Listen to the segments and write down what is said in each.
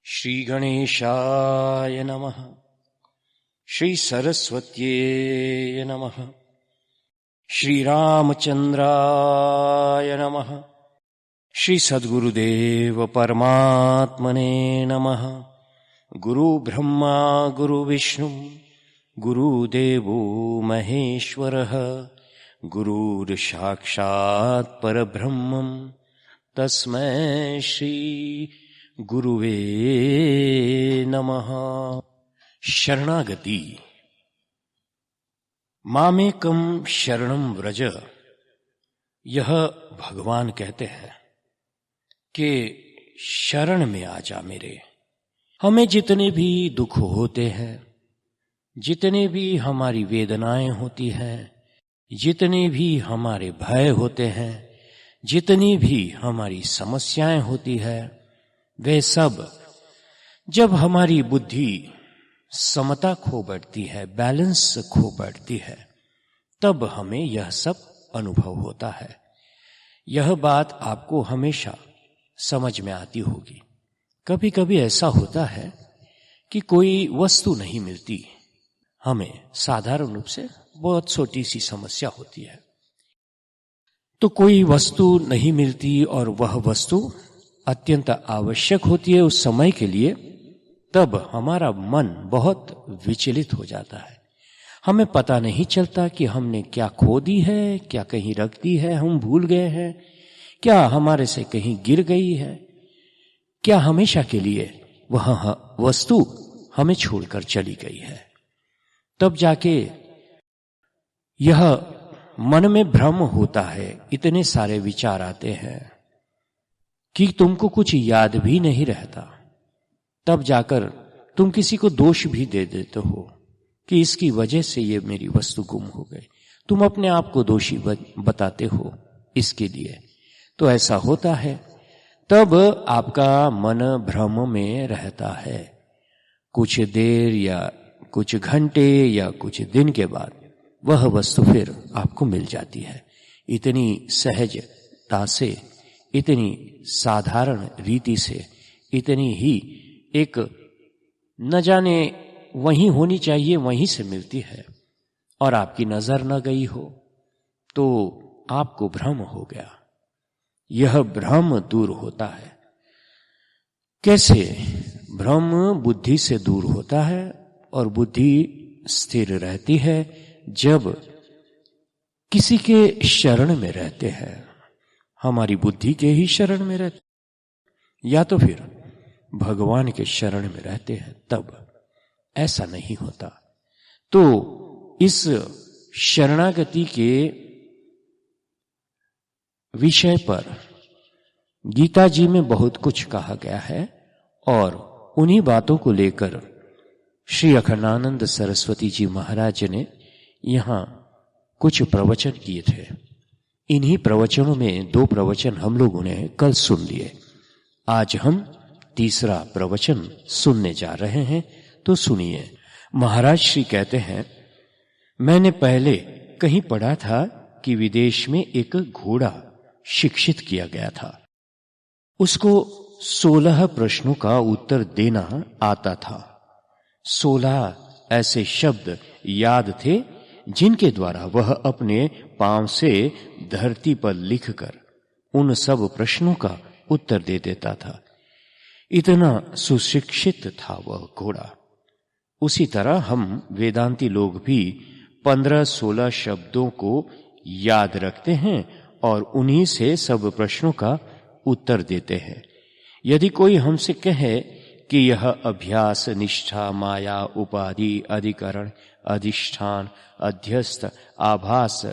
श्री गणेशाय नमः। श्री सरस्वत्यै नमः। श्री रामचंद्राय नमः। श्री सद्गुरुदेव परमात्मने नमः। गुरु ब्रह्मा गुरु विष्णु गुरुदेवो महेश्वरः गुरुर्साक्षात् परब्रह्मं तस्मै श्री गुरुवे नमः। शरणागति। मामेकं शरणं व्रज, यह भगवान कहते हैं कि शरण में आ जा मेरे। हमें जितने भी दुख होते हैं, जितने भी हमारी वेदनाएं होती हैं, जितने भी हमारे भय होते हैं, जितनी भी हमारी समस्याएं होती है, वे सब जब हमारी बुद्धि समता खो बैठती है, बैलेंस खो बैठती है, तब हमें यह सब अनुभव होता है। यह बात आपको हमेशा समझ में आती होगी। कभी कभी ऐसा होता है कि कोई वस्तु नहीं मिलती, हमें साधारण रूप से बहुत छोटी सी समस्या होती है, तो कोई वस्तु नहीं मिलती और वह वस्तु अत्यंत आवश्यक होती है उस समय के लिए, तब हमारा मन बहुत विचलित हो जाता है। हमें पता नहीं चलता कि हमने क्या खो दी है, क्या कहीं रख दी है, हम भूल गए हैं, क्या हमारे से कहीं गिर गई है, क्या हमेशा के लिए वह वस्तु हमें छोड़कर चली गई है। तब जाके यह मन में भ्रम होता है, इतने सारे विचार आते हैं कि तुमको कुछ याद भी नहीं रहता। तब जाकर तुम किसी को दोष भी दे देते हो कि इसकी वजह से ये मेरी वस्तु गुम हो गई। तुम अपने आप को दोषी बताते हो इसके लिए। तो ऐसा होता है, तब आपका मन भ्रम में रहता है। कुछ देर या कुछ घंटे या कुछ दिन के बाद वह वस्तु फिर आपको मिल जाती है। इतनी सहजता से, इतनी साधारण रीति से, इतनी ही एक न जाने वहीं होनी चाहिए वहीं से मिलती है, और आपकी नजर न गई हो तो आपको भ्रम हो गया। यह भ्रम दूर होता है। कैसे भ्रम बुद्धि से दूर होता है और बुद्धि स्थिर रहती है? जब किसी के शरण में रहते हैं, हमारी बुद्धि के ही शरण में रहते, या तो फिर भगवान के शरण में रहते हैं, तब ऐसा नहीं होता। तो इस शरणागति के विषय पर गीता जी में बहुत कुछ कहा गया है, और उन्हीं बातों को लेकर श्री अखंडानंद सरस्वती जी महाराज ने यहां कुछ प्रवचन किए थे। इन्हीं प्रवचनों में 2 प्रवचन हम लोगों ने कल सुन लिए। आज हम तीसरा प्रवचन सुनने जा रहे हैं, तो सुनिए। महाराज श्री कहते हैं, मैंने पहले कहीं पढ़ा था कि विदेश में एक घोड़ा शिक्षित किया गया था। उसको 16 प्रश्नों का उत्तर देना आता था। 16 ऐसे शब्द याद थे जिनके द्वारा वह अपने पांव से धरती पर लिखकर उन सब प्रश्नों का उत्तर दे देता था। इतना सुशिक्षित था वह घोड़ा। उसी तरह हम वेदांती लोग भी 15-16 शब्दों को याद रखते हैं और उन्हीं से सब प्रश्नों का उत्तर देते हैं। यदि कोई हमसे कहे कि यह अभ्यास, निष्ठा, माया, उपाधि, अधिकरण, अधिष्ठान, अध्यस्त, आभास,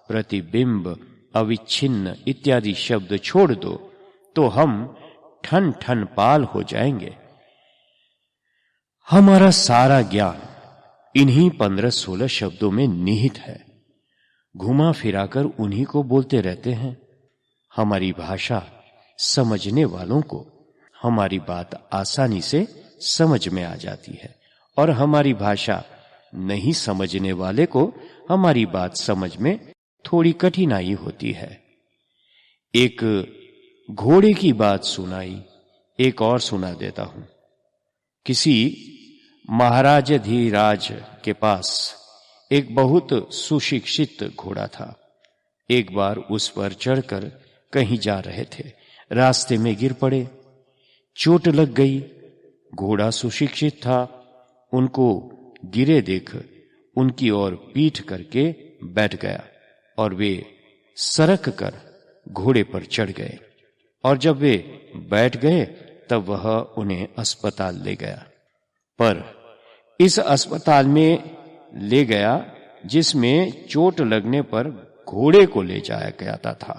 प्रतिबिंब, अविच्छिन्न इत्यादि शब्द छोड़ दो, तो हम ठन ठन पाल हो जाएंगे। हमारा सारा ज्ञान इन्हीं 15-16 शब्दों में निहित है। घुमा फिराकर उन्हीं को बोलते रहते हैं। हमारी भाषा समझने वालों को हमारी बात आसानी से समझ में आ जाती है, और हमारी भाषा नहीं समझने वाले को हमारी बात समझ में थोड़ी कठिनाई होती है। एक घोड़े की बात सुनाई, एक और सुना देता हूं। किसी महाराजाधिराज के पास एक बहुत सुशिक्षित घोड़ा था। एक बार उस पर चढ़कर कहीं जा रहे थे, रास्ते में गिर पड़े, चोट लग गई। घोड़ा सुशिक्षित था, उनको गिरे देख उनकी ओर पीठ करके बैठ गया और वे सरक कर घोड़े पर चढ़ गए, और जब वे बैठ गए तब वह उन्हें अस्पताल ले गया। पर इस अस्पताल में ले गया जिसमें चोट लगने पर घोड़े को ले जाया गया था।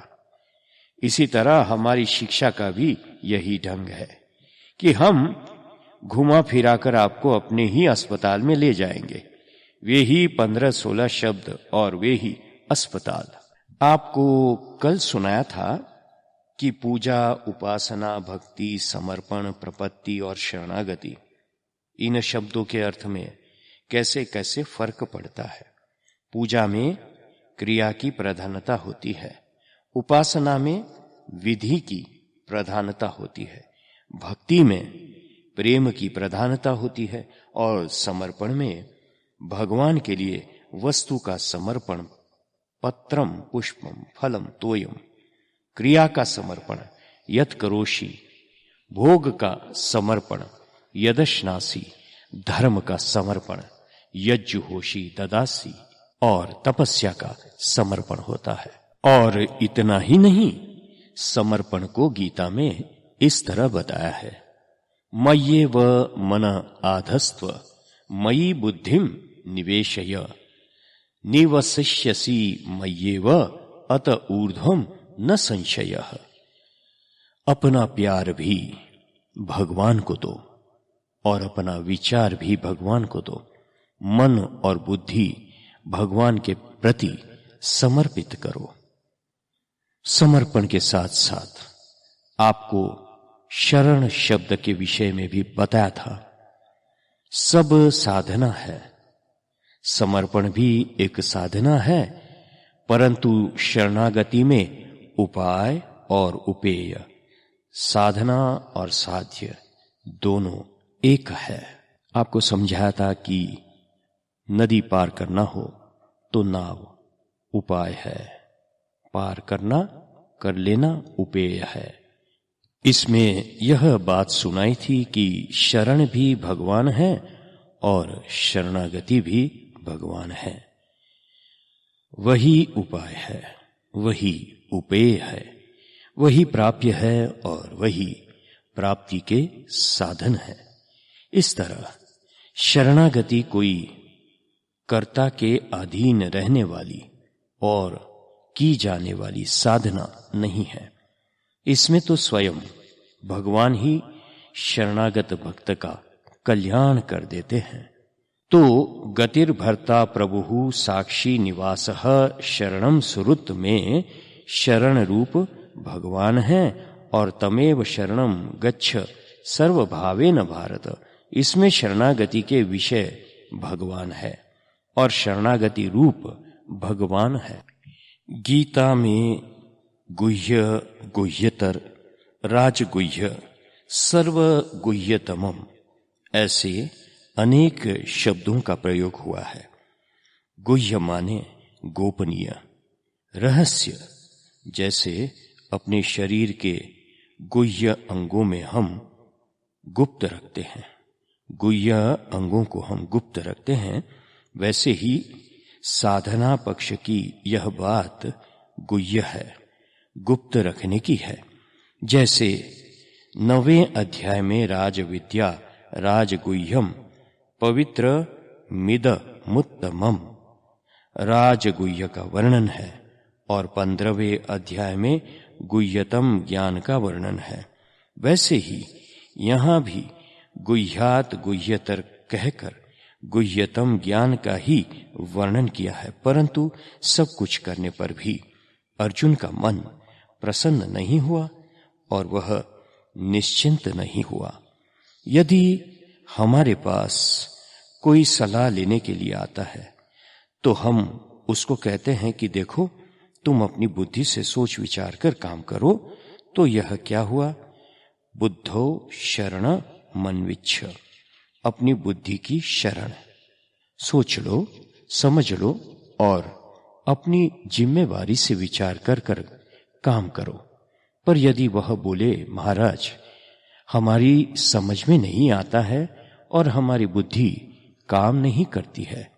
इसी तरह हमारी शिक्षा का भी यही ढंग है कि हम घुमा फिराकर आपको अपने ही अस्पताल में ले जाएंगे। वे ही 15-16 शब्द और वे ही अस्पताल। आपको कल सुनाया था कि पूजा, उपासना, भक्ति, समर्पण, प्रपत्ति और शरणागति, इन शब्दों के अर्थ में कैसे कैसे फर्क पड़ता है। पूजा में क्रिया की प्रधानता होती है, उपासना में विधि की प्रधानता होती है, भक्ति में प्रेम की प्रधानता होती है, और समर्पण में भगवान के लिए वस्तु का समर्पण, पत्रम पुष्पम फलम तोयम, क्रिया का समर्पण, यत् करोषि, भोग का समर्पण, यदश्नासी, धर्म का समर्पण, यज्जुहोषि ददासी, और तपस्या का समर्पण होता है। और इतना ही नहीं, समर्पण को गीता में इस तरह बताया है, मय्येव मन आधस्त्व मयि बुद्धिम निवेशय निवसिष्यसि मय्येव अत ऊर्ध्वं न संशयः। अपना प्यार भी भगवान को दो और अपना विचार भी भगवान को दो, मन और बुद्धि भगवान के प्रति समर्पित करो। समर्पण के साथ साथ आपको शरण शब्द के विषय में भी बताया था। सब साधना है, समर्पण भी एक साधना है, परंतु शरणागति में उपाय और उपेय, साधना और साध्य दोनों एक है। आपको समझाया था कि नदी पार करना हो तो नाव उपाय है, पार करना कर लेना उपेय है। इसमें यह बात सुनाई थी कि शरण भी भगवान है और शरणागति भी भगवान है। वही उपाय है, वही उपेय है, वही प्राप्य है और वही प्राप्ति के साधन है। इस तरह शरणागति कोई कर्ता के अधीन रहने वाली और की जाने वाली साधना नहीं है। इसमें तो स्वयं भगवान ही शरणागत भक्त का कल्याण कर देते हैं। तो गतिर्भर्ता प्रभुः साक्षी निवासः शरणम सुरुत में शरण रूप भगवान है, और तमेव शरणम गच्छ सर्वभावेन भारत, इसमें शरणागति के विषय भगवान है और शरणागति रूप भगवान है। गीता में गुह्य, गुह्यतर, राजगुह्य, सर्वगुह्यतमम ऐसे अनेक शब्दों का प्रयोग हुआ है। गुह्य माने गोपनीय, रहस्य, जैसे अपने शरीर के गुह्य अंगों में हम गुप्त रखते हैं, गुह्य अंगों को हम गुप्त रखते हैं, वैसे ही साधना पक्ष की यह बात गुह्य है, गुप्त रखने की है। जैसे 9वें अध्याय में राजविद्या राजगुह्यम पवित्र मिद मुत्तमम राजगुह्य का वर्णन है, और 15वें अध्याय में गुह्यतम ज्ञान का वर्णन है। वैसे ही यहां भी गुह्यात गुह्यतर कहकर गुह्यतम ज्ञान का ही वर्णन किया है, परंतु सब कुछ करने पर भी अर्जुन का मन प्रसन्न नहीं हुआ और वह निश्चिंत नहीं हुआ। यदि हमारे पास कोई सलाह लेने के लिए आता है तो हम उसको कहते हैं कि देखो, तुम अपनी बुद्धि से सोच विचार कर काम करो, तो यह क्या हुआ? बुद्धो शरण मनविच्छ, अपनी बुद्धि की शरण। सोच लो, समझ लो और अपनी जिम्मेवारी से विचार कर कर काम करो। पर यदि वह बोले, महाराज हमारी समझ में नहीं आता है और हमारी बुद्धि काम नहीं करती है,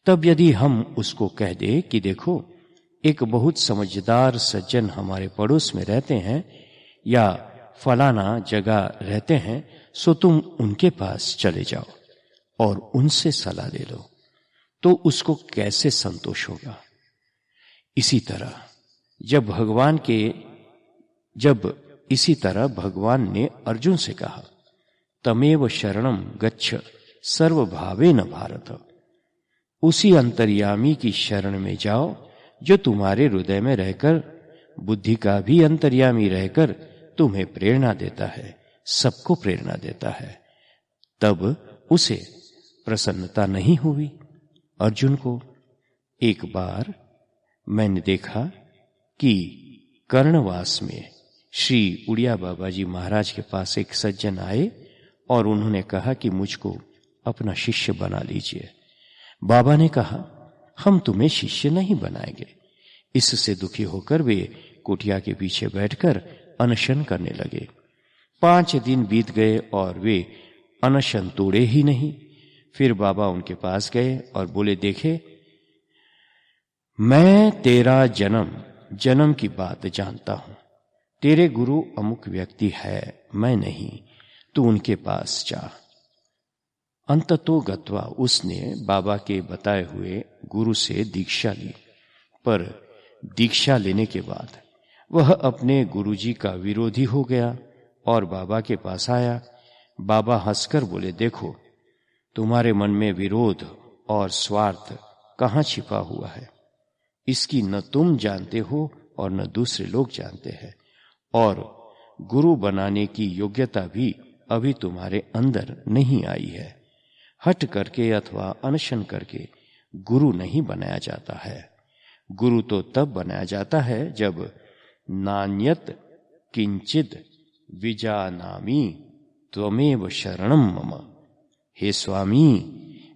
तब यदि हम उसको कह दे कि देखो एक बहुत समझदार सज्जन हमारे पड़ोस में रहते हैं या फलाना जगह रहते हैं, सो तुम उनके पास चले जाओ और उनसे सलाह ले लो, तो उसको कैसे संतोष होगा। इसी तरह भगवान ने अर्जुन से कहा, तमेव शरणम गच्छ सर्वभावेन भारत। उसी अंतर्यामी की शरण में जाओ जो तुम्हारे हृदय में रहकर, बुद्धि का भी अंतर्यामी रहकर तुम्हें प्रेरणा देता है, सबको प्रेरणा देता है। तब उसे प्रसन्नता नहीं हुई। अर्जुन को एक बार मैंने देखा कि कर्णवास में श्री उड़िया बाबा जी महाराज के पास एक सज्जन आए और उन्होंने कहा कि मुझको अपना शिष्य बना लीजिए। बाबा ने कहा, हम तुम्हें शिष्य नहीं बनाएंगे। इससे दुखी होकर वे कुटिया के पीछे बैठकर अनशन करने लगे। 5 दिन बीत गए और वे अनशन तोड़े ही नहीं। फिर बाबा उनके पास गए और बोले, देखे मैं तेरा जन्म की बात जानता हूं। तेरे गुरु अमुक व्यक्ति है, मैं नहीं, तू उनके पास जा। अंततो गत्वा उसने बाबा के बताए हुए गुरु से दीक्षा ली। पर दीक्षा लेने के बाद वह अपने गुरुजी का विरोधी हो गया और बाबा के पास आया। बाबा हंसकर बोले, देखो तुम्हारे मन में विरोध और स्वार्थ कहाँ छिपा हुआ है, इसकी न तुम जानते हो और न दूसरे लोग जानते हैं, और गुरु बनाने की योग्यता भी अभी तुम्हारे अंदर नहीं आई है। हट करके अथवा अनशन करके गुरु नहीं बनाया जाता है। गुरु तो तब बनाया जाता है जब नान्यत किंचिद विजानामि त्वमेव शरणम मम। हे स्वामी,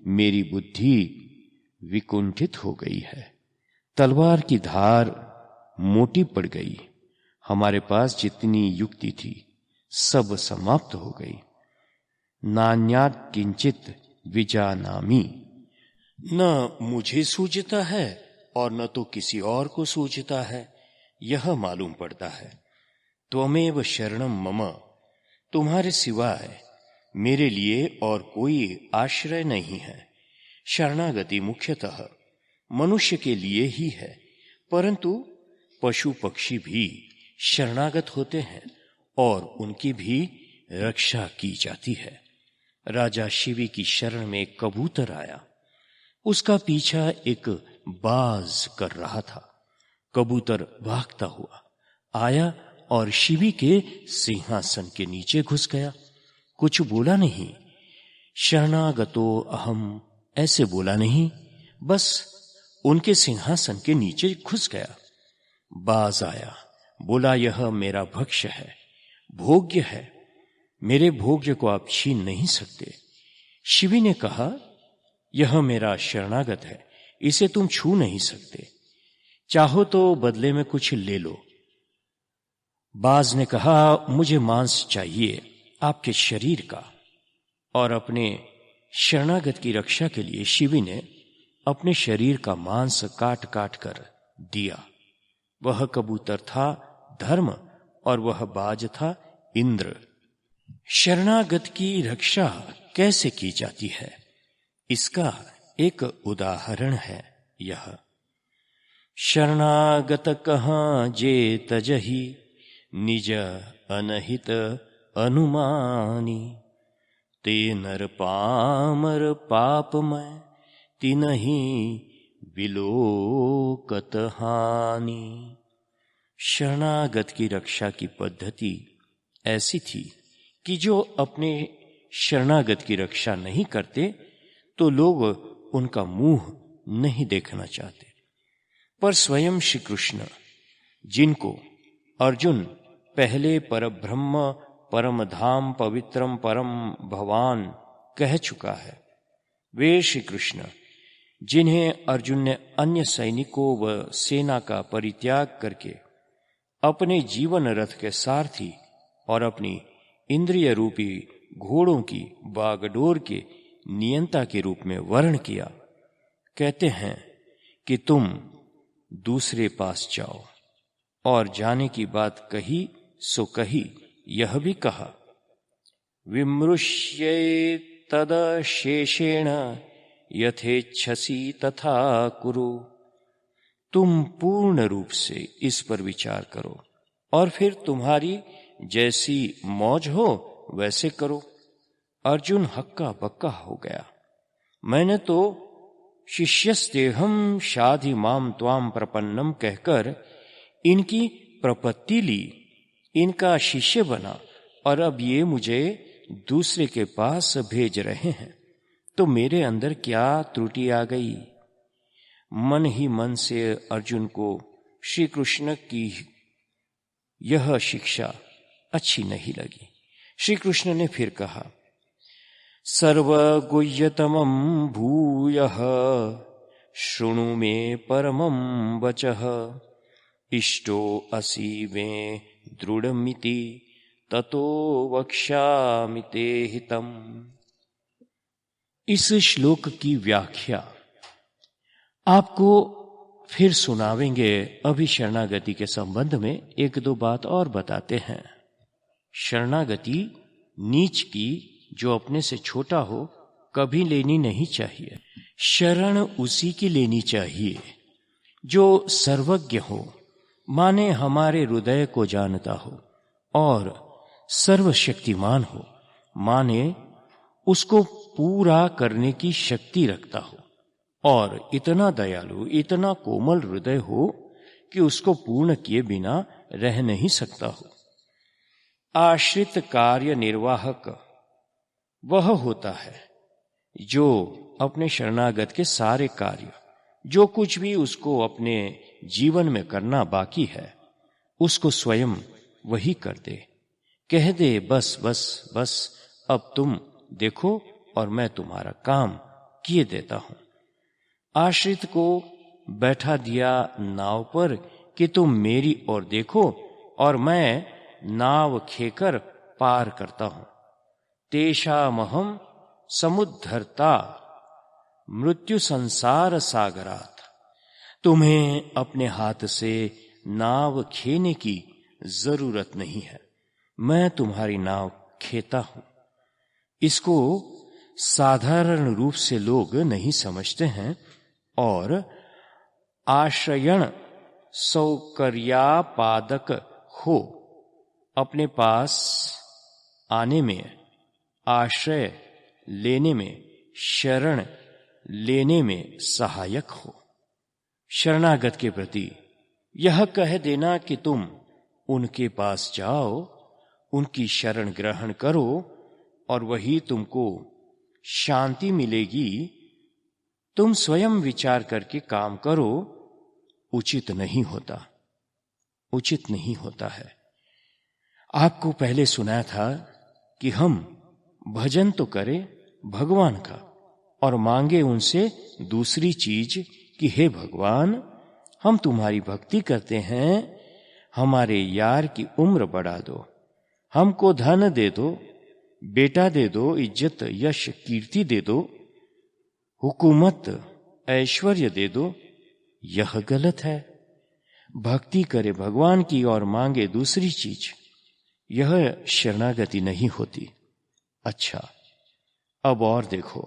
मेरी बुद्धि विकुंठित हो गई है, तलवार की धार मोटी पड़ गई। हमारे पास जितनी युक्ति थी सब समाप्त हो गई। नान्यात् किंचित विजानामि, न मुझे सूझता है और न तो किसी और को सूझता है, यह मालूम पड़ता है। त्वमेव शरणम मम, तुम्हारे सिवाय मेरे लिए और कोई आश्रय नहीं है। शरणागति मुख्यतः मनुष्य के लिए ही है, परंतु पशु पक्षी भी शरणागत होते हैं और उनकी भी रक्षा की जाती है। राजा शिवी की शरण में एक कबूतर आया। उसका पीछा एक बाज कर रहा था। कबूतर भागता हुआ आया और शिवी के सिंहासन के नीचे घुस गया। कुछ बोला नहीं, शरणागतो अहम ऐसे बोला नहीं, बस उनके सिंहासन के नीचे घुस गया। बाज आया, बोला, यह मेरा भक्ष्य है, भोग्य है, मेरे भोग्य को आप छीन नहीं सकते। शिवी ने कहा, यह मेरा शरणागत है, इसे तुम छू नहीं सकते, चाहो तो बदले में कुछ ले लो। बाज ने कहा, मुझे मांस चाहिए आपके शरीर का। और अपने शरणागत की रक्षा के लिए शिवी ने अपने शरीर का मांस काट काट कर दिया। वह कबूतर था धर्म और वह बाज था इंद्र। शरणागत की रक्षा कैसे की जाती है, इसका एक उदाहरण है यह। शरणागत कहाँ जे तजहि निज अनहित अनुमानी, ते नर पामर पापमय तिनहि विलोकत हानि। शरणागत की रक्षा की पद्धति ऐसी थी कि जो अपने शरणागत की रक्षा नहीं करते तो लोग उनका मुंह नहीं देखना चाहते। पर स्वयं श्री कृष्ण, जिनको अर्जुन पहले परब्रह्म परम धाम पवित्रम परम भवान कह चुका है। वे श्री कृष्ण जिन्हें अर्जुन ने अन्य सैनिकों व सेना का परित्याग करके अपने जीवन रथ के सारथी और अपनी इंद्रिय रूपी घोड़ों की बागडोर के नियंता के रूप में वर्ण किया, कहते हैं कि तुम दूसरे पास जाओ। और जाने की बात कही सो कही, यह भी कहा, विमृश्ये तदशेषेण यथेच्छसि तथा कुरु। तुम पूर्ण रूप से इस पर विचार करो और फिर तुम्हारी जैसी मौज हो वैसे करो। अर्जुन हक्का बक्का हो गया। मैंने तो शिष्यस्तेहम शाधि माम त्वाम प्रपन्नम कहकर इनकी प्रपत्ति ली, इनका शिष्य बना, और अब ये मुझे दूसरे के पास भेज रहे हैं, तो मेरे अंदर क्या त्रुटि आ गई। मन ही मन से अर्जुन को श्री कृष्ण की यह शिक्षा अच्छी नहीं लगी। श्री कृष्ण ने फिर कहा, सर्वगुह्यतमं भूयः शृणु मे परमं वचः, इष्टो असि मे दृढ़मिति ततो वक्ष्यामि ते हितम्। इस श्लोक की व्याख्या आपको फिर सुनावेंगे। अभी शरणागति के संबंध में एक दो बात और बताते हैं। शरणागति नीच की, जो अपने से छोटा हो, कभी लेनी नहीं चाहिए। शरण उसी की लेनी चाहिए जो सर्वज्ञ हो, माने हमारे हृदय को जानता हो, और सर्वशक्तिमान हो, माने उसको पूरा करने की शक्ति रखता हो, और इतना दयालु, इतना कोमल हृदय हो कि उसको पूर्ण किए बिना रह नहीं सकता हो। आश्रित कार्य निर्वाहक वह होता है जो अपने शरणागत के सारे कार्य, जो कुछ भी उसको अपने जीवन में करना बाकी है, उसको स्वयं वही कर दे, कह दे, बस बस बस अब तुम देखो और मैं तुम्हारा काम किए देता हूं। आश्रित को बैठा दिया नाव पर कि तुम मेरी ओर देखो और मैं नाव खेकर पार करता हूं। तेषामहं समुद्धर्ता मृत्यु संसार सागरात। तुम्हें अपने हाथ से नाव खेने की जरूरत नहीं है, मैं तुम्हारी नाव खेता हूं। इसको साधारण रूप से लोग नहीं समझते हैं और आश्रयण सौकर्यापादक हो, अपने पास आने में, आश्रय लेने में, शरण लेने में सहायक हो। शरणागत के प्रति यह कह देना कि तुम उनके पास जाओ, उनकी शरण ग्रहण करो और वही तुमको शांति मिलेगी, तुम स्वयं विचार करके काम करो, उचित नहीं होता, उचित नहीं होता है। आपको पहले सुनाया था कि हम भजन तो करें भगवान का और मांगे उनसे दूसरी चीज कि हे भगवान, हम तुम्हारी भक्ति करते हैं, हमारे यार की उम्र बढ़ा दो, हमको धन दे दो, बेटा दे दो, इज्जत यश कीर्ति दे दो, हुकूमत ऐश्वर्य दे दो। यह गलत है। भक्ति करे भगवान की और मांगे दूसरी चीज, यह शरणागति नहीं होती। अच्छा, अब और देखो,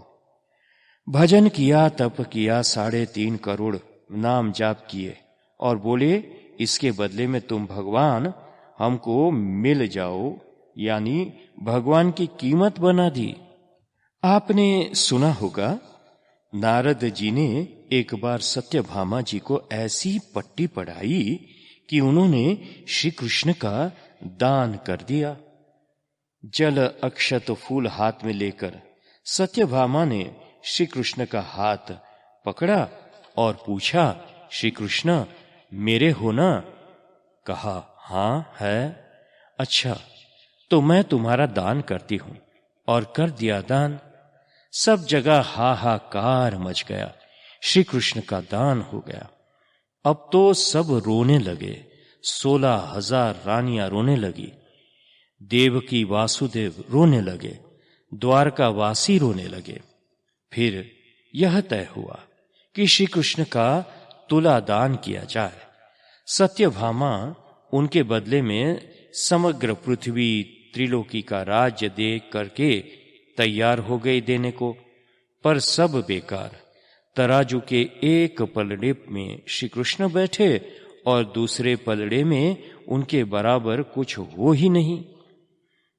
भजन किया, तप किया, 3.5 करोड़ नाम जाप किए और बोले इसके बदले में तुम भगवान हमको मिल जाओ, यानी भगवान की कीमत बना दी। आपने सुना होगा, नारद जी ने एक बार सत्यभामा जी को ऐसी पट्टी पढ़ाई कि उन्होंने श्री कृष्ण का दान कर दिया। जल अक्षत फूल हाथ में लेकर सत्यभामा ने श्री कृष्ण का हाथ पकड़ा और पूछा, श्री कृष्ण मेरे हो ना? कहा, हाँ है। अच्छा, तो मैं तुम्हारा दान करती हूं, और कर दिया दान। सब जगह हाहाकार मच गया। श्री कृष्ण का दान हो गया। अब तो सब रोने लगे। 16,000 रानियां रोने लगी। देवकी वासुदेव रोने लगे। द्वारकावासी रोने लगे। फिर यह तय हुआ कि श्री कृष्ण का तुला दान किया जाए। सत्यभामा उनके बदले में समग्र पृथ्वी त्रिलोकी का राज्य दे करके तैयार हो गई देने को, पर सब बेकार। तराजू के एक पलड़े में श्री कृष्ण बैठे और दूसरे पलड़े में उनके बराबर कुछ हो ही नहीं।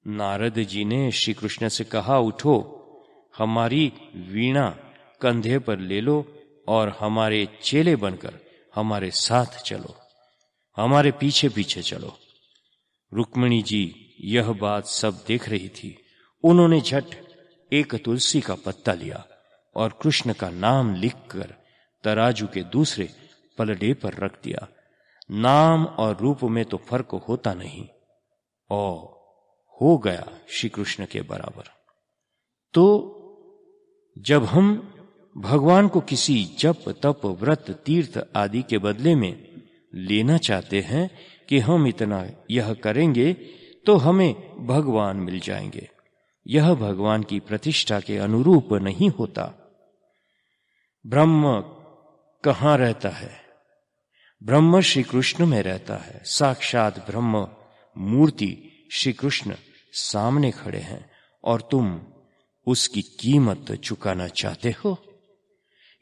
नारद जी ने श्री कृष्ण से कहा, उठो, हमारी वीणा कंधे पर ले लो और हमारे चेले बनकर हमारे साथ चलो, हमारे पीछे पीछे चलो। रुक्मिणी जी यह बात सब देख रही थी। उन्होंने झट एक तुलसी का पत्ता लिया और कृष्ण का नाम लिखकर तराजू के दूसरे पलड़े पर रख दिया। नाम और रूप में तो फर्क होता नहीं, और हो गया श्री कृष्ण के बराबर। तो जब हम भगवान को किसी जप तप व्रत तीर्थ आदि के बदले में लेना चाहते हैं कि हम इतना यह करेंगे तो हमें भगवान मिल जाएंगे, यह भगवान की प्रतिष्ठा के अनुरूप नहीं होता। ब्रह्म कहाँ रहता है? ब्रह्म श्री कृष्ण में रहता है। साक्षात ब्रह्म मूर्ति श्री कृष्ण सामने खड़े हैं और तुम उसकी कीमत चुकाना चाहते हो।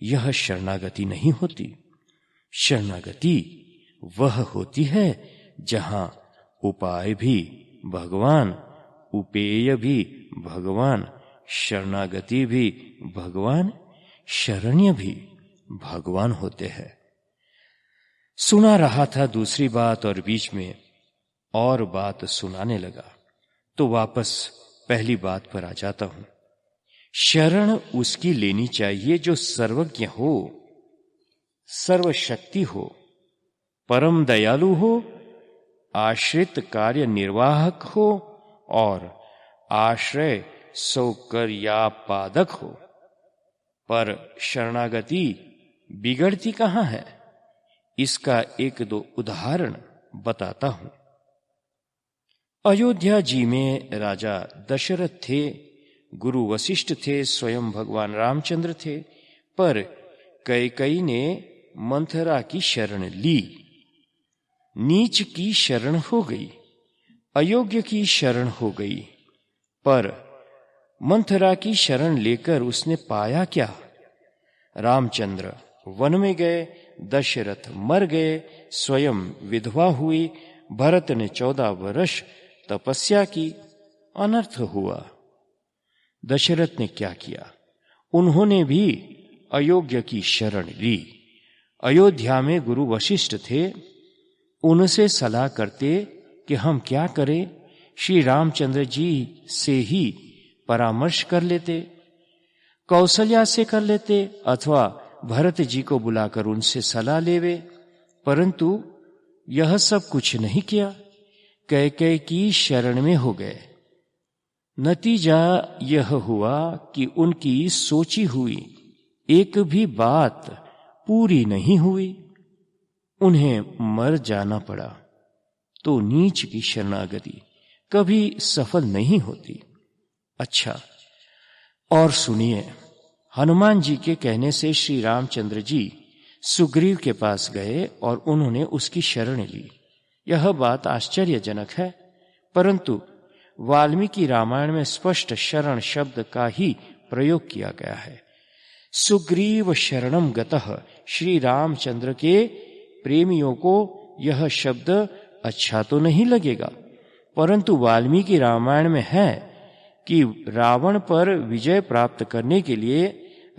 यह शरणागति नहीं होती। शरणागति वह होती है जहां उपाय भी भगवान, उपेय भी भगवान, शरणागति भी भगवान, शरण्य भी भगवान होते हैं। सुना रहा था दूसरी बात और बीच में और बात सुनाने लगा, तो वापस पहली बात पर आ जाता हूं। शरण उसकी लेनी चाहिए जो सर्वज्ञ हो, सर्वशक्ति हो, परम दयालु हो, आश्रित कार्य निर्वाहक हो और आश्रय सौकर्यापादक हो। पर शरणागति बिगड़ती कहां है? इसका एक दो उदाहरण बताता हूं। अयोध्या जी में राजा दशरथ थे, गुरु वशिष्ठ थे, स्वयं भगवान रामचंद्र थे, पर कैकेयी ने मंथरा की शरण ली। नीच की शरण हो गई, अयोग्य की शरण हो गई। पर मंथरा की शरण लेकर उसने पाया क्या? रामचंद्र वन में गए, दशरथ मर गए, स्वयं विधवा हुई, भरत ने 14 वर्ष तपस्या की, अनर्थ हुआ। दशरथ ने क्या किया? उन्होंने भी अयोग्य की शरण ली। अयोध्या में गुरु वशिष्ठ थे, उनसे सलाह करते कि हम क्या करें। श्री रामचंद्र जी से ही परामर्श कर लेते, कौशल्या से कर लेते, अथवा भरत जी को बुलाकर उनसे सलाह लेवे, परंतु यह सब कुछ नहीं किया। कैकेयी की शरण में हो गए। नतीजा यह हुआ कि उनकी सोची हुई एक भी बात पूरी नहीं हुई, उन्हें मर जाना पड़ा। तो नीच की शरणागति कभी सफल नहीं होती। अच्छा, और सुनिए, हनुमान जी के कहने से श्री रामचंद्र जी सुग्रीव के पास गए और उन्होंने उसकी शरण ली। यह बात आश्चर्यजनक है, परंतु वाल्मीकि रामायण में स्पष्ट शरण शब्द का ही प्रयोग किया गया है। सुग्रीव शरणम गतः। श्री रामचंद्र के प्रेमियों को यह शब्द अच्छा तो नहीं लगेगा, परंतु वाल्मीकि रामायण में है कि रावण पर विजय प्राप्त करने के लिए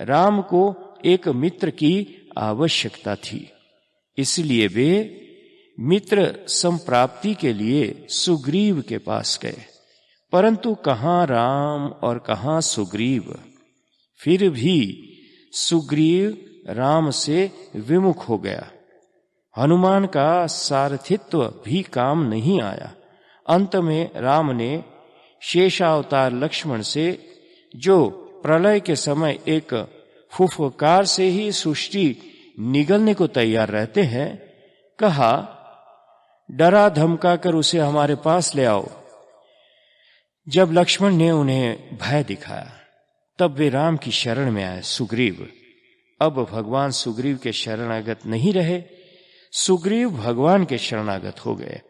राम को एक मित्र की आवश्यकता थी, इसलिए वे मित्र संप्राप्ति के लिए सुग्रीव के पास गए। परंतु कहाँ राम और कहाँ सुग्रीव। फिर भी सुग्रीव राम से विमुख हो गया। हनुमान का सारथित्व भी काम नहीं आया। अंत में राम ने शेषावतार लक्ष्मण से, जो प्रलय के समय एक फुफकार से ही सृष्टि निगलने को तैयार रहते हैं, कहा डरा धमका कर उसे हमारे पास ले आओ। जब लक्ष्मण ने उन्हें भय दिखाया तब वे राम की शरण में आए। सुग्रीव, अब भगवान सुग्रीव के शरणागत नहीं रहे, सुग्रीव भगवान के शरणागत हो गए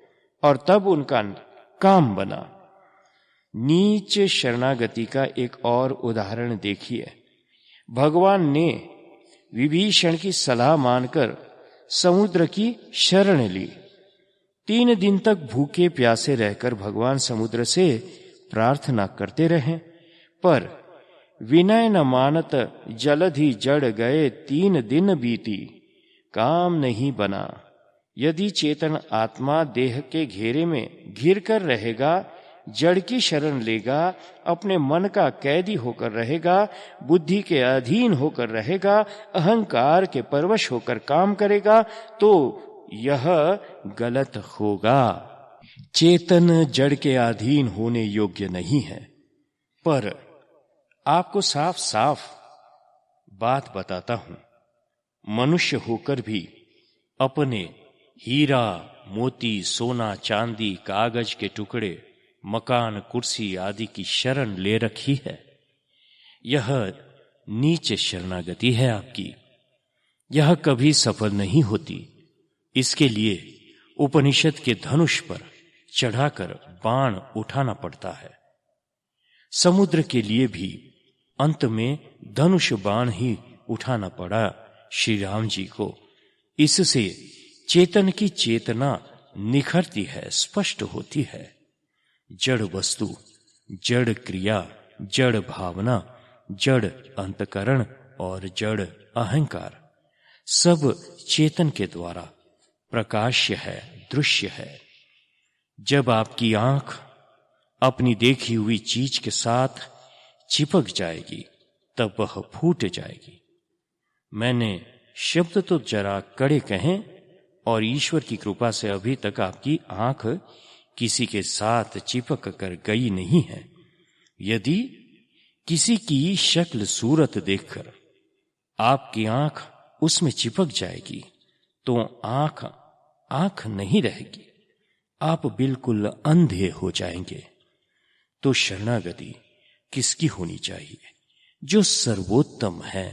और तब उनका काम बना। नीच शरणागति का एक और उदाहरण देखिए। भगवान ने विभीषण की सलाह मानकर समुद्र की शरण ली। 3 दिन तक भूखे प्यासे रहकर भगवान समुद्र से प्रार्थना करते रहे, पर विनय न मानत जलधि जड़ गए 3 दिन बीती, काम नहीं बना। यदि चेतन आत्मा देह के घेरे में घिर कर रहेगा, जड़ की शरण लेगा, अपने मन का कैदी होकर रहेगा, बुद्धि के अधीन होकर रहेगा, अहंकार के परवश होकर काम करेगा, तो यह गलत होगा। चेतन जड़ के अधीन होने योग्य नहीं है। पर आपको साफ साफ बात बताता हूं, मनुष्य होकर भी अपने हीरा मोती सोना चांदी कागज के टुकड़े मकान कुर्सी आदि की शरण ले रखी है। यह नीच शरणागति है आपकी, यह कभी सफल नहीं होती। इसके लिए उपनिषद के धनुष पर चढ़ाकर बाण उठाना पड़ता है। समुद्र के लिए भी अंत में धनुष बाण ही उठाना पड़ा श्री राम जी को। इससे चेतन की चेतना निखरती है, स्पष्ट होती है। जड़ वस्तु, जड़ क्रिया, जड़ भावना, जड़ अंतकरण और जड़ अहंकार सब चेतन के द्वारा प्रकाश्य है, दृश्य है। जब आपकी आंख अपनी देखी हुई चीज के साथ चिपक जाएगी तब वह फूट जाएगी। मैंने शब्द तो जरा कड़े कहें और ईश्वर की कृपा से अभी तक आपकी आंख किसी के साथ चिपक कर गई नहीं है। यदि किसी की शक्ल सूरत देखकर आपकी आंख उसमें चिपक जाएगी तो आंख आंख नहीं रहेगी, आप बिल्कुल अंधे हो जाएंगे। तो शरणागति किसकी होनी चाहिए? जो सर्वोत्तम है,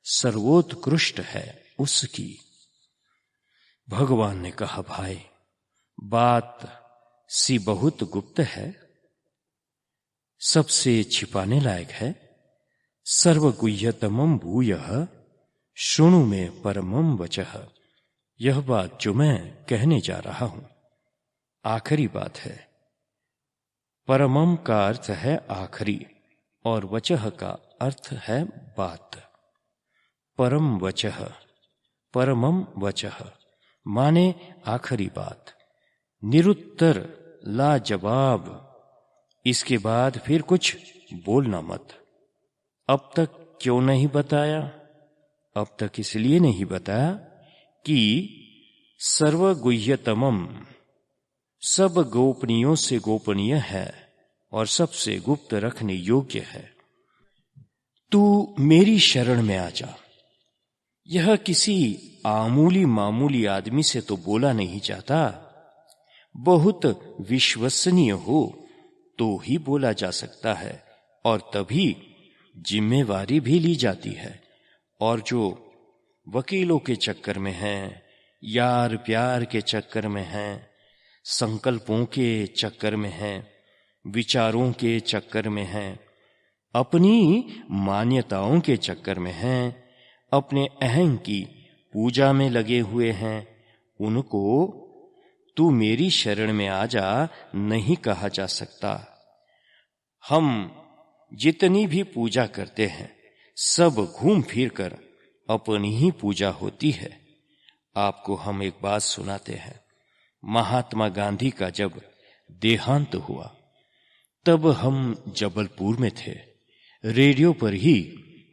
सर्वोत्कृष्ट है, उसकी। भगवान ने कहा, भाई बात सी बहुत गुप्त है, सबसे छिपाने लायक है। सर्वगुह्यतमं भूयः शृणु में परमं वचः। यह बात जो मैं कहने जा रहा हूं आखिरी बात है। परमम का अर्थ है आखिरी और वचः का अर्थ है बात। परम वचः, परमम वचः माने आखिरी बात, निरुत्तर, लाजवाब। इसके बाद फिर कुछ बोलना मत। अब तक क्यों नहीं बताया? अब तक इसलिए नहीं बताया कि सर्वगुह्यतमम सब गोपनीयों से गोपनीय है और सबसे गुप्त रखने योग्य है। तू मेरी शरण में आ जा। यह किसी आमूली मामूली आदमी से तो बोला नहीं जाता, बहुत विश्वसनीय हो तो ही बोला जा सकता है और तभी जिम्मेवारी भी ली जाती है। और जो वकीलों के चक्कर में हैं, यार प्यार के चक्कर में हैं, संकल्पों के चक्कर में हैं, विचारों के चक्कर में हैं, अपनी मान्यताओं के चक्कर में हैं, अपने अहं की पूजा में लगे हुए हैं, उनको तू मेरी शरण में आ जा नहीं कहा जा सकता। हम जितनी भी पूजा करते हैं सब घूम फिर कर अपनी ही पूजा होती है। आपको हम एक बात सुनाते हैं। महात्मा गांधी का जब देहांत हुआ तब हम जबलपुर में थे। रेडियो पर ही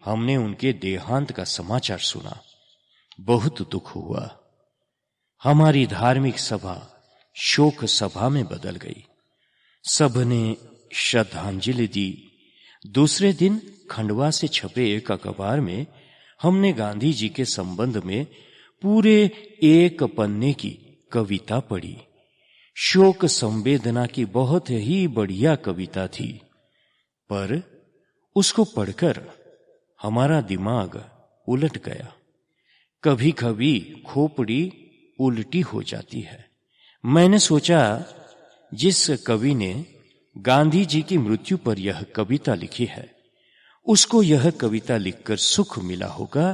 हमने उनके देहांत का समाचार सुना। बहुत दुख हुआ। हमारी धार्मिक सभा शोक सभा में बदल गई। सबने श्रद्धांजलि दी। दूसरे दिन खंडवा से छपे एक अखबार में हमने गांधी जी के संबंध में पूरे एक पन्ने की कविता पढ़ी। शोक संवेदना की बहुत ही बढ़िया कविता थी, पर उसको पढ़कर हमारा दिमाग उलट गया। कभी कभी खोपड़ी उल्टी हो जाती है। मैंने सोचा, जिस कवि ने गांधी जी की मृत्यु पर यह कविता लिखी है, उसको यह कविता लिखकर सुख मिला होगा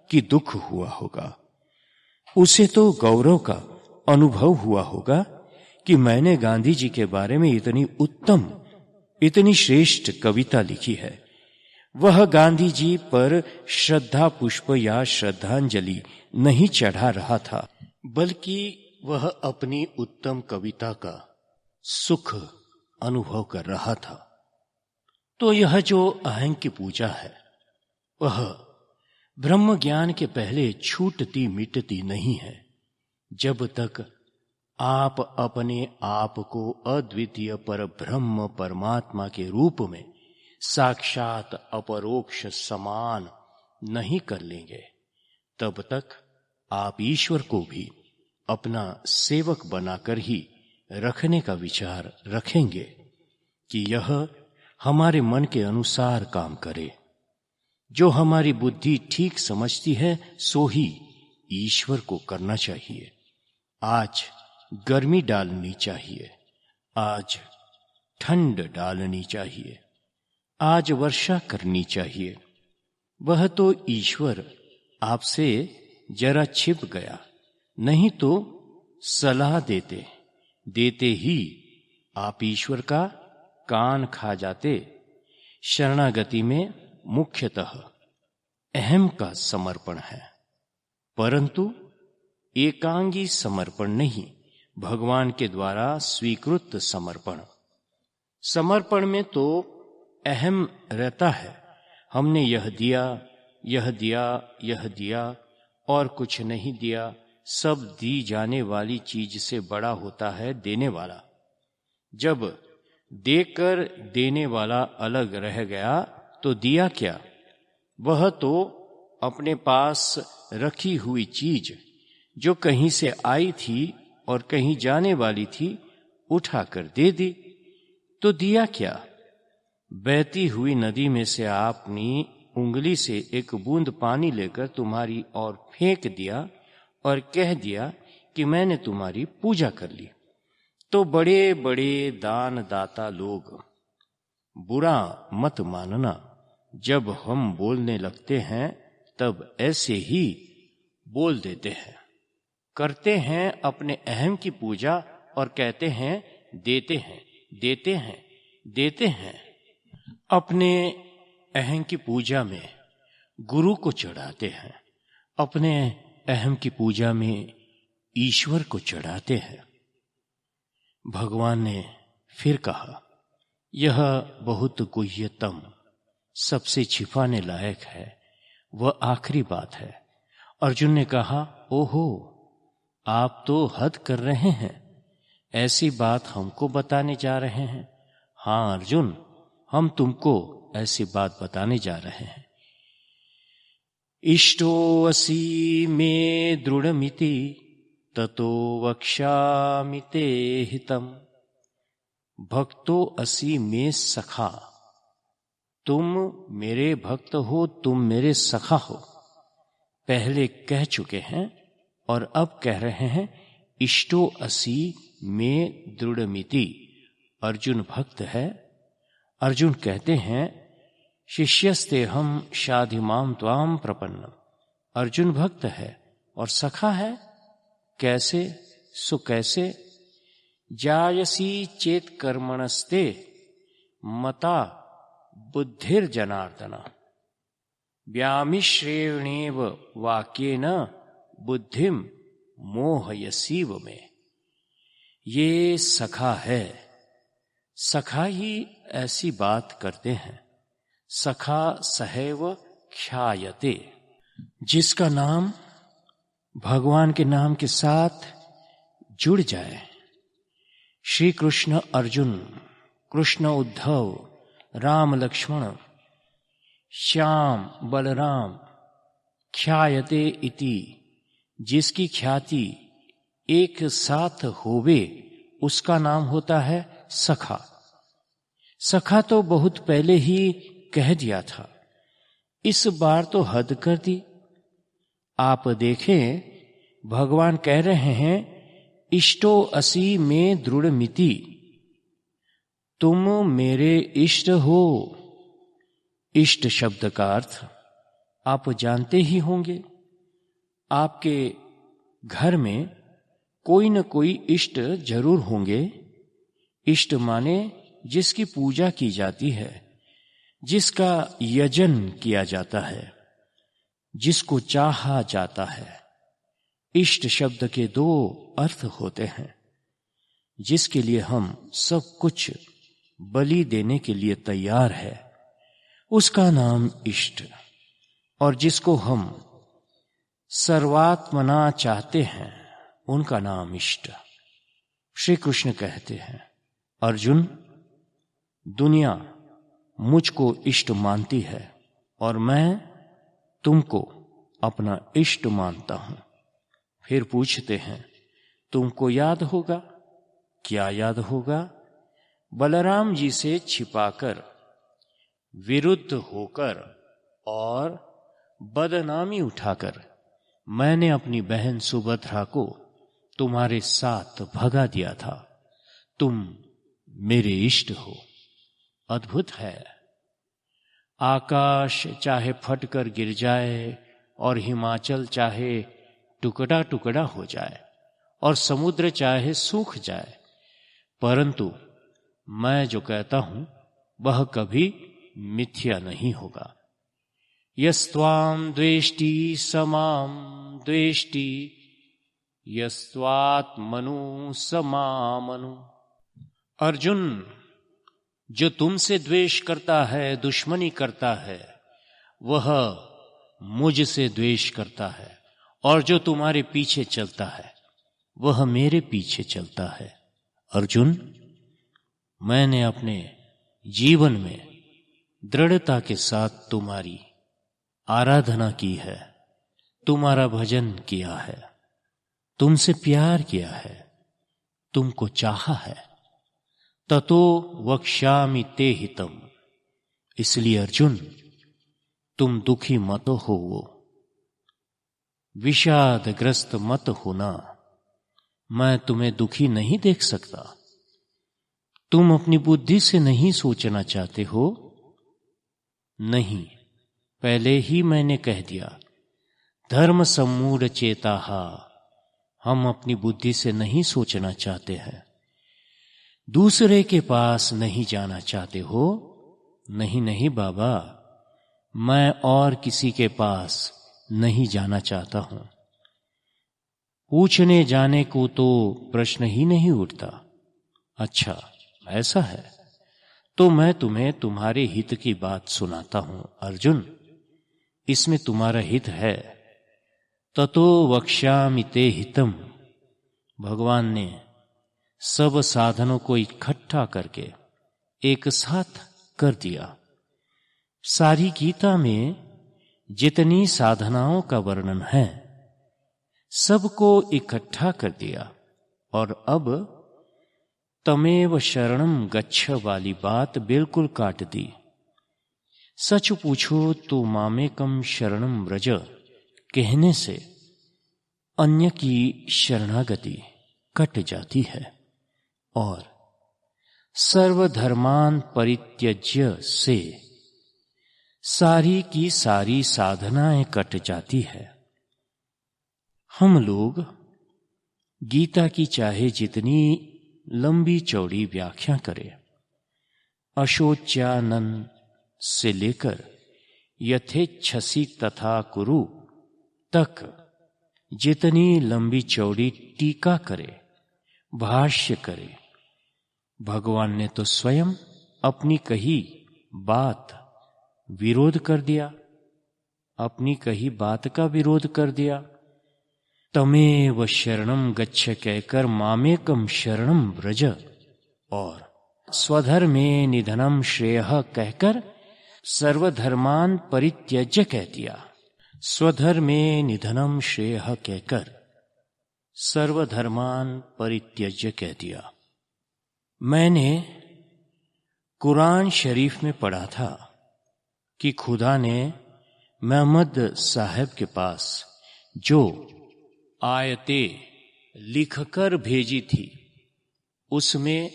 कि दुख हुआ होगा। उसे तो गौरव का अनुभव हुआ होगा कि मैंने गांधी जी के बारे में इतनी उत्तम, इतनी श्रेष्ठ कविता लिखी है। वह गांधी जी पर श्रद्धा पुष्प या श्रद्धांजलि नहीं चढ़ा रहा था, बल्कि वह अपनी उत्तम कविता का सुख अनुभव कर रहा था। तो यह जो अहं की पूजा है, वह ब्रह्म ज्ञान के पहले छूटती मिटती नहीं है। जब तक आप अपने आप को अद्वितीय पर ब्रह्म परमात्मा के रूप में साक्षात अपरोक्ष समान नहीं कर लेंगे, तब तक आप ईश्वर को भी अपना सेवक बनाकर ही रखने का विचार रखेंगे कि यह हमारे मन के अनुसार काम करे। जो हमारी बुद्धि ठीक समझती है सो ही ईश्वर को करना चाहिए। आज गर्मी डालनी चाहिए, आज ठंड डालनी चाहिए, आज वर्षा करनी चाहिए। वह तो ईश्वर आपसे जरा छिप गया, नहीं तो सलाह देते देते ही आप ईश्वर का कान खा जाते। शरणागति में मुख्यतः अहम का समर्पण है, परंतु एकांगी समर्पण नहीं, भगवान के द्वारा स्वीकृत समर्पण। समर्पण में तो अहम रहता है, हमने यह दिया, यह दिया, यह दिया और कुछ नहीं दिया। सब दी जाने वाली चीज से बड़ा होता है देने वाला। जब देकर देने वाला अलग रह गया तो दिया क्या? वह तो अपने पास रखी हुई चीज जो कहीं से आई थी और कहीं जाने वाली थी, उठाकर दे दी। तो दिया क्या? बहती हुई नदी में से आपने उंगली से एक बूंद पानी लेकर तुम्हारी ओर फेंक दिया और कह दिया कि मैंने तुम्हारी पूजा कर ली। तो बड़े बड़े दान दाता लोग, बुरा मत मानना, जब हम बोलने लगते हैं तब ऐसे ही बोल देते हैं, करते हैं अपने अहम की पूजा और कहते हैं देते हैं, देते हैं, देते हैं। अपने अहम की पूजा में गुरु को चढ़ाते हैं, अपने अहम की पूजा में ईश्वर को चढ़ाते हैं। भगवान ने फिर कहा, यह बहुत गुह्यतम, सबसे छिपाने लायक है, वह आखिरी बात है। अर्जुन ने कहा, ओहो, आप तो हद कर रहे हैं, ऐसी बात हमको बताने जा रहे हैं। हाँ अर्जुन, हम तुमको ऐसी बात बताने जा रहे हैं। इष्टो असि मे दृढ़मिति ततो वक्ष्यामि ते हितम्, भक्तो असि मे सखा। तुम मेरे भक्त हो, तुम मेरे सखा हो। पहले कह चुके हैं और अब कह रहे हैं, इष्टो असि मे दृढ़मिति। अर्जुन भक्त है। अर्जुन कहते हैं, शिष्यस्ते हम शाधिमाम त्वाम प्रपन्नम। अर्जुन भक्त है और सखा है। कैसे? सो कैसे? जायसी चेत कर्मणस्ते मता बुद्धिर जनार्दन, व्यामिश्रेणेव वाक्येन बुद्धिम मोहयसीव में। ये सखा है। सखा ही ऐसी बात करते हैं। सखा सहैव ख्यायते। जिसका नाम भगवान के नाम के साथ जुड़ जाए। श्री कृष्ण अर्जुन, कृष्ण उद्धव, राम लक्ष्मण, श्याम बलराम ख्यायते इति, जिसकी ख्याति एक साथ होवे उसका नाम होता है सखा। सखा तो बहुत पहले ही कह दिया था, इस बार तो हद कर दी। आप देखें, भगवान कह रहे हैं इष्टो असि में दृढ़ मिति, तुम मेरे इष्ट हो। इष्ट शब्द का अर्थ आप जानते ही होंगे। आपके घर में कोई न कोई इष्ट जरूर होंगे। इष्ट माने जिसकी पूजा की जाती है, जिसका यजन किया जाता है, जिसको चाहा जाता है। इष्ट शब्द के दो अर्थ होते हैं। जिसके लिए हम सब कुछ बलि देने के लिए तैयार है, उसका नाम इष्ट। और जिसको हम सर्वात्मना चाहते हैं, उनका नाम इष्ट। श्री कृष्ण कहते हैं, अर्जुन, दुनिया मुझको इष्ट मानती है और मैं तुमको अपना इष्ट मानता हूं। फिर पूछते हैं, तुमको याद होगा? क्या याद होगा? बलराम जी से छिपाकर, विरुद्ध होकर और बदनामी उठाकर मैंने अपनी बहन सुभद्रा को तुम्हारे साथ भगा दिया था। तुम मेरे इष्ट हो। अद्भुत है। आकाश चाहे फटकर गिर जाए और हिमाचल चाहे टुकड़ा टुकड़ा हो जाए और समुद्र चाहे सूख जाए, परंतु मैं जो कहता हूं वह कभी मिथ्या नहीं होगा। यस्त्वाम द्वेष्टि समाम द्वेष्टि, यस्त्वात्मनु समामनु। अर्जुन, जो तुमसे द्वेष करता है, दुश्मनी करता है, वह मुझसे द्वेष करता है, और जो तुम्हारे पीछे चलता है वह मेरे पीछे चलता है। अर्जुन, मैंने अपने जीवन में दृढ़ता के साथ तुम्हारी आराधना की है, तुम्हारा भजन किया है, तुमसे प्यार किया है, तुमको चाहा है। ततो वक्ष्यामि ते हितम। इसलिए अर्जुन, तुम दुखी मत हो, विषादग्रस्त मत होना। मैं तुम्हें दुखी नहीं देख सकता। तुम अपनी बुद्धि से नहीं सोचना चाहते हो? नहीं, पहले ही मैंने कह दिया, धर्म सम्मूढ़ चेताहा। हम अपनी बुद्धि से नहीं सोचना चाहते हैं। दूसरे के पास नहीं जाना चाहते हो? नहीं नहीं बाबा, मैं और किसी के पास नहीं जाना चाहता हूं। पूछने जाने को तो प्रश्न ही नहीं उठता। अच्छा, ऐसा है तो मैं तुम्हें तुम्हारे हित की बात सुनाता हूं। अर्जुन, इसमें तुम्हारा हित है। ततो वक्ष्यामि ते हितम। भगवान ने सब साधनों को इकट्ठा करके एक साथ कर दिया। सारी गीता में जितनी साधनाओं का वर्णन है, सबको इकट्ठा कर दिया। और अब तमेव शरणम गच्छ वाली बात बिल्कुल काट दी। सच पूछो तो मामेकम शरणम व्रज कहने से अन्य की शरणागति कट जाती है और सर्वधर्मान परित्यज्य से सारी की सारी साधनाएं कट जाती है। हम लोग गीता की चाहे जितनी लंबी चौड़ी व्याख्या करें, अशोच्यानंद से लेकर यथेच्छसि तथा कुरु तक जितनी लंबी चौड़ी टीका करे, भाष्य करे, भगवान ने तो स्वयं अपनी कही बात विरोध कर दिया, अपनी कही बात का विरोध कर दिया। तमेव शरणम गच्छ कहकर मामेकम शरणम व्रज और स्वधर्मे निधनम श्रेयः कहकर सर्वधर्मान परित्यज्य कह दिया। स्वधर्मे निधनम श्रेयः कहकर सर्वधर्मान परित्यज्य कह दिया। मैंने कुरान शरीफ में पढ़ा था कि खुदा ने मोहम्मद साहब के पास जो आयतें लिखकर भेजी थी, उसमें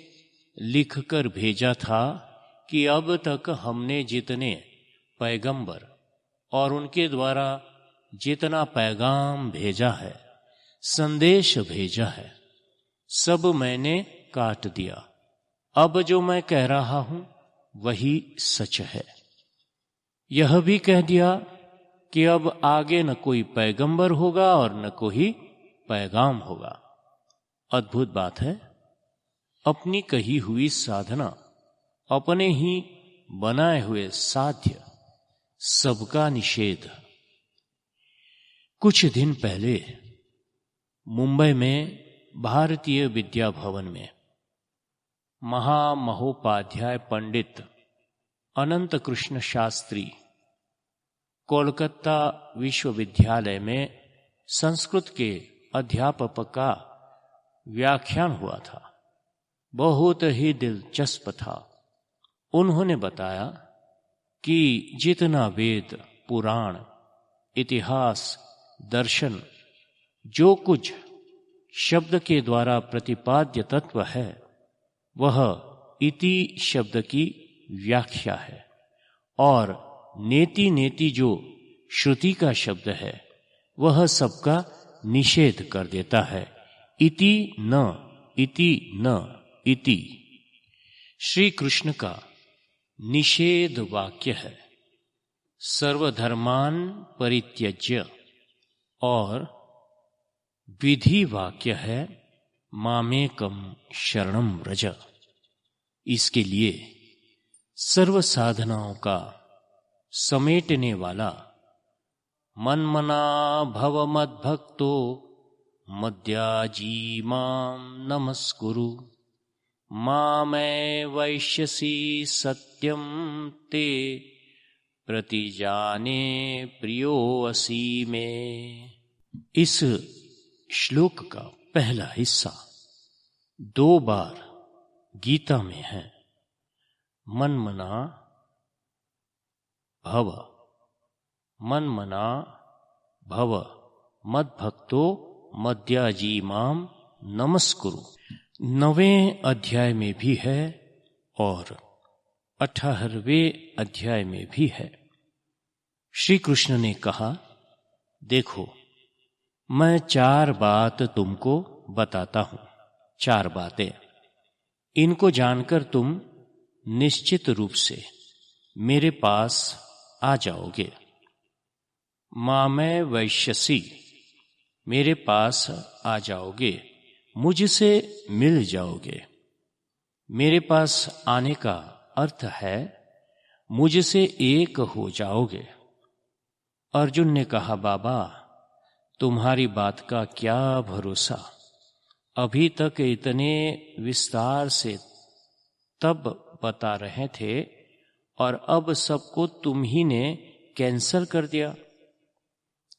लिखकर भेजा था कि अब तक हमने जितने पैगंबर और उनके द्वारा जितना पैगाम भेजा है, संदेश भेजा है, सब मैंने काट दिया। अब जो मैं कह रहा हूं वही सच है। यह भी कह दिया कि अब आगे न कोई पैगंबर होगा और न कोई पैगाम होगा। अद्भुत बात है, अपनी कही हुई साधना, अपने ही बनाए हुए साध्य, सबका निषेध। कुछ दिन पहले मुंबई में भारतीय विद्या भवन में महामहोपाध्याय पंडित अनंत कृष्ण शास्त्री कोलकाता विश्वविद्यालय में संस्कृत के अध्यापक का व्याख्यान हुआ था। बहुत ही दिलचस्प था। उन्होंने बताया कि जितना वेद, पुराण, इतिहास, दर्शन, जो कुछ शब्द के द्वारा प्रतिपाद्य तत्व है, वह इति शब्द की व्याख्या है, और नेति नेति जो श्रुति का शब्द है, वह सबका निषेध कर देता है। इति न इति न इति श्री कृष्ण का निषेध वाक्य है। सर्वधर्मान परित्यज्य, और विधि वाक्य है मामेकम शरणम व्रज। इसके लिए सर्व साधनाओं का समेटने वाला मन्मना भव मद्भक्तो मद्याजी माम नमस्कुरु मामै वैश्यसि सत्यम ते प्रतिजाने प्रियो असी में। इस श्लोक का पहला हिस्सा 2 बार गीता में है। मन्मना भव, मन्मना भव मद्भक्तो मद्याजी माम नमस्कुरु 9वें अध्याय में भी है और 18वें अध्याय में भी है। श्री कृष्ण ने कहा, देखो मैं 4 बात तुमको बताता हूं, 4 बातें। इनको जानकर तुम निश्चित रूप से मेरे पास आ जाओगे। मामै वैश्यसि, मेरे पास आ जाओगे, मुझसे मिल जाओगे। मेरे पास आने का अर्थ है मुझसे एक हो जाओगे। अर्जुन ने कहा, बाबा तुम्हारी बात का क्या भरोसा, अभी तक इतने विस्तार से तब बता रहे थे और अब सबको तुम ही ने कैंसल कर दिया।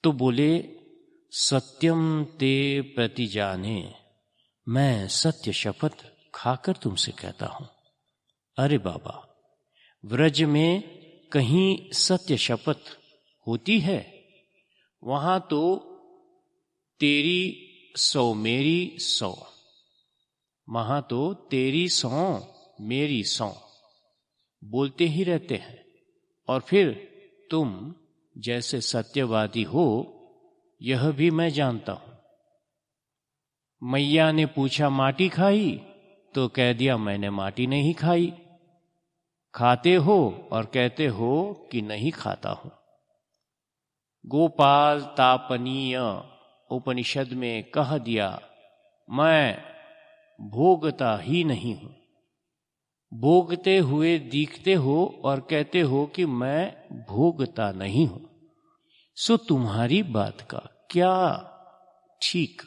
तो बोले, सत्यम ते प्रतिजाने, मैं सत्य शपथ खाकर तुमसे कहता हूं। अरे बाबा, व्रज में कहीं सत्य शपथ होती है? वहां तो तेरी 100 मेरी 100, वहां तो तेरी 100 मेरी 100 बोलते ही रहते हैं। और फिर तुम जैसे सत्यवादी हो, यह भी मैं जानता हूं। मैया ने पूछा माटी खाई, तो कह दिया मैंने माटी नहीं खाई। खाते हो और कहते हो कि नहीं खाता हूं। गोपाल तापनीय उपनिषद में कह दिया, मैं भोगता ही नहीं हूं। भोगते हुए दिखते हो और कहते हो कि मैं भोगता नहीं हूं। सो तुम्हारी बात का क्या ठीक?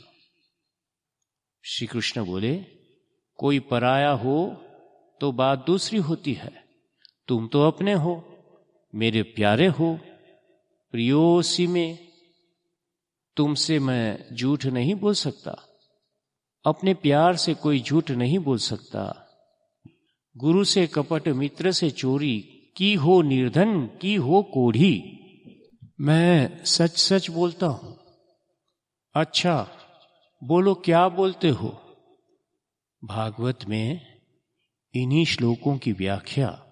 श्री कृष्ण बोले, कोई पराया हो तो बात दूसरी होती है, तुम तो अपने हो। मेरे प्यारे हो, प्रियोसी में, तुमसे मैं झूठ नहीं बोल सकता, अपने प्यार से कोई झूठ नहीं बोल सकता। गुरु से कपट, मित्र से चोरी, की हो निर्धन, की हो कोढ़ी, मैं सच सच बोलता हूं। अच्छा बोलो, क्या बोलते हो? भागवत में इन्हीं श्लोकों की व्याख्या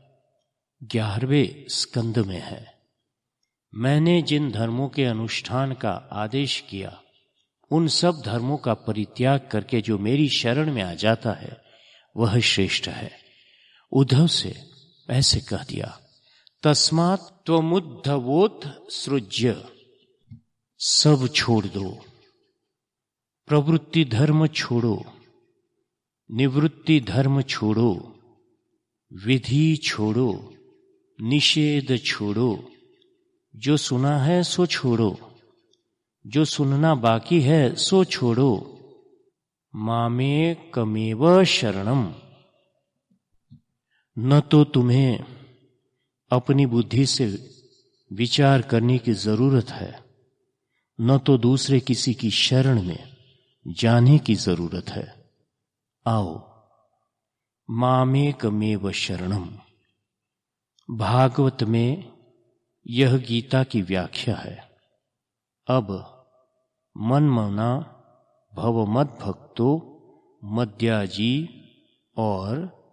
11वें स्कंद में है। मैंने जिन धर्मों के अनुष्ठान का आदेश किया, उन सब धर्मों का परित्याग करके जो मेरी शरण में आ जाता है वह श्रेष्ठ है। उद्धव से ऐसे कह दिया, तस्मात् त्वमुद्धवोत सृज्य, सब छोड़ दो, प्रवृत्ति धर्म छोड़ो, निवृत्ति धर्म छोड़ो, विधि छोड़ो, निषेध छोड़ो, जो सुना है सो छोड़ो, जो सुनना बाकी है सो छोड़ो, मामेकमेव शरणम। न तो तुम्हें अपनी बुद्धि से विचार करने की जरूरत है, न तो दूसरे किसी की शरण में जाने की जरूरत है। आओ, मामेकमेव शरणम। भागवत में यह गीता की व्याख्या है। अब मनमना भवमद भक्तो मद्याजी और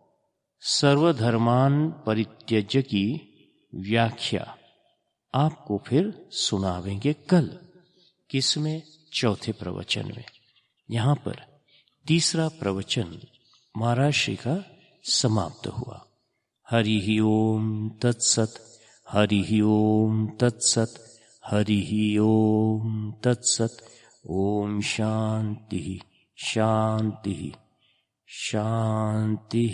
सर्वधर्मान परित्यज्य की व्याख्या आपको फिर सुनावेंगे कल। किसमें? चौथे प्रवचन में। यहां पर तीसरा प्रवचन महाराज श्री का समाप्त हुआ। हरि ओम तत्सत, हरि ओम तत्सत, हरि ओम तत्सत। ओम शांति शांति शांति।